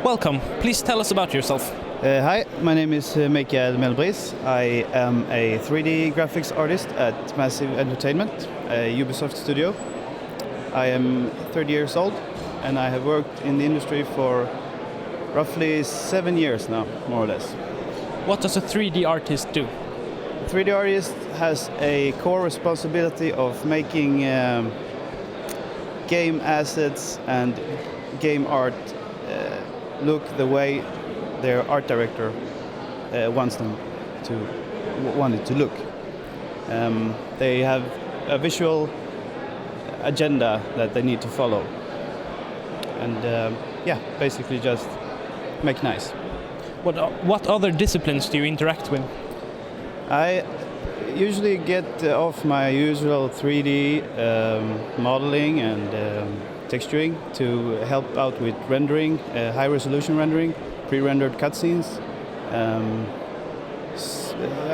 Welcome. Please tell us about yourself. Hi, my name is Mikael Melbris. I am a 3D graphics artist at Massive Entertainment, a Ubisoft studio. I am 30 years old and I have worked in the industry for roughly 7 years now, more or less. What does a 3D artist do? A 3D artist has a core responsibility of making game assets and game art look the way their art director wants it to look. They have a visual agenda that they need to follow, and basically just make nice. What other disciplines do you interact with? I usually get off my usual 3D modeling and texturing to help out with rendering, high-resolution rendering, pre-rendered cutscenes,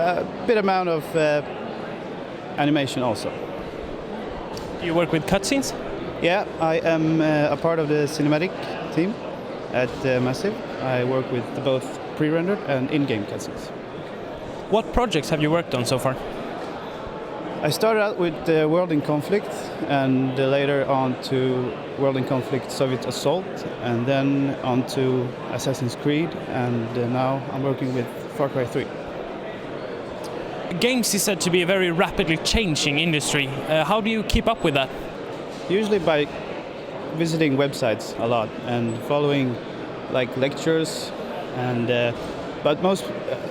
a bit amount of animation also. Do you work with cutscenes? Yeah, I am a part of the cinematic team at Massive. I work with both pre-rendered and in-game cutscenes. What projects have you worked on so far? I started out with World in Conflict, and later on to World in Conflict Soviet Assault, and then on to Assassin's Creed, and now I'm working with Far Cry 3. Games is said to be a very rapidly changing industry. How do you keep up with that? Usually by visiting websites a lot and following like lectures, and but most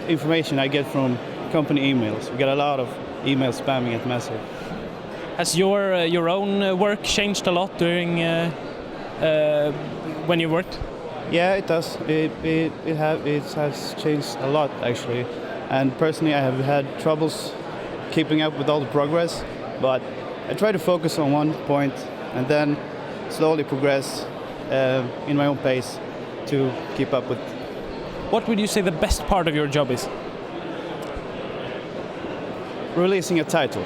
information I get from company emails. We get a lot of email spamming at Massive. Has your own work changed a lot during when you worked? Yeah, it does. It has changed a lot actually, and personally I have had troubles keeping up with all the progress, but I try to focus on one point and then slowly progress in my own pace to keep up with. What would you say the best part of your job is? Releasing a title.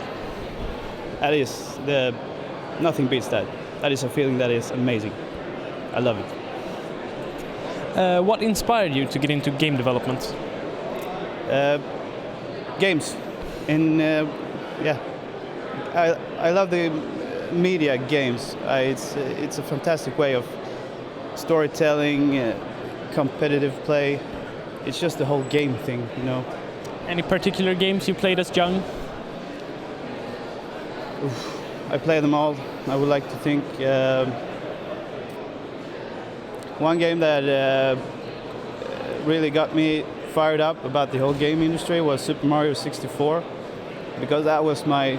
That is nothing beats that. That is a feeling that is amazing. I love it. What inspired you to get into game development? Games. I love the media games. It's a fantastic way of storytelling, competitive play. It's just the whole game thing, you know. Any particular games you played as young? I play them all. I would like to think one game that really got me fired up about the whole game industry was Super Mario 64, because that was my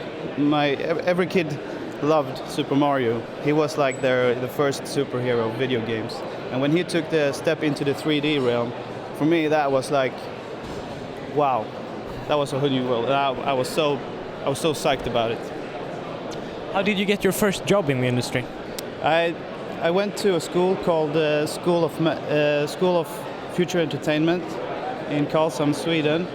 every kid loved Super Mario. He was like the first superhero of video games, and when he took the step into the 3D realm, for me that was like, wow, that was a whole new world. And I was so psyched about it. How did you get your first job in the industry? I went to a school called School of Future Entertainment in Karlshamn, Sweden.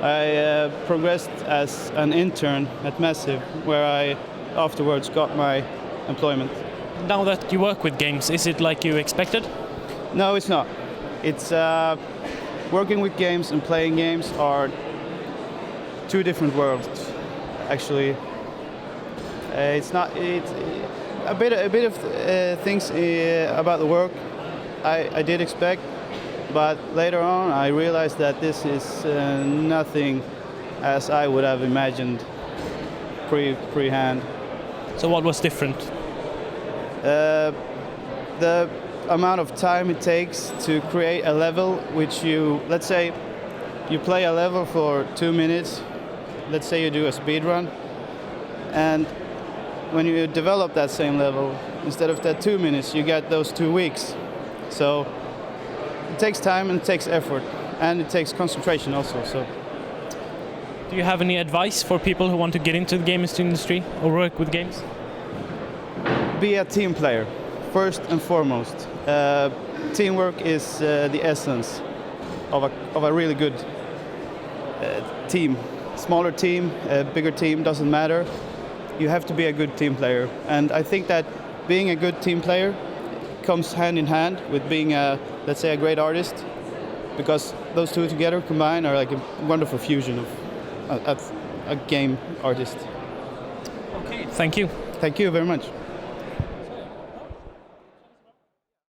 I progressed as an intern at Massive, where I afterwards got my employment. Now that you work with games, is it like you expected? No, it's not. It's working with games and playing games are two different worlds, actually. It's a bit of things about the work I did expect, but later on I realized that this is nothing as I would have imagined pre-hand. So what was different? The amount of time it takes to create a level, which let's say you play a level for 2 minutes, let's say you do a speed run, and when you develop that same level, instead of that 2 minutes, you get those 2 weeks. So it takes time and it takes effort, and it takes concentration also. So, do you have any advice for people who want to get into the games industry or work with games? Be a team player, first and foremost. Teamwork is the essence of a really good team. Smaller team, bigger team, doesn't matter. You have to be a good team player, and I think that being a good team player comes hand in hand with being a, let's say, a great artist, because those two together combined are like a wonderful fusion of a game artist. Okay. Thank you. Thank you very much.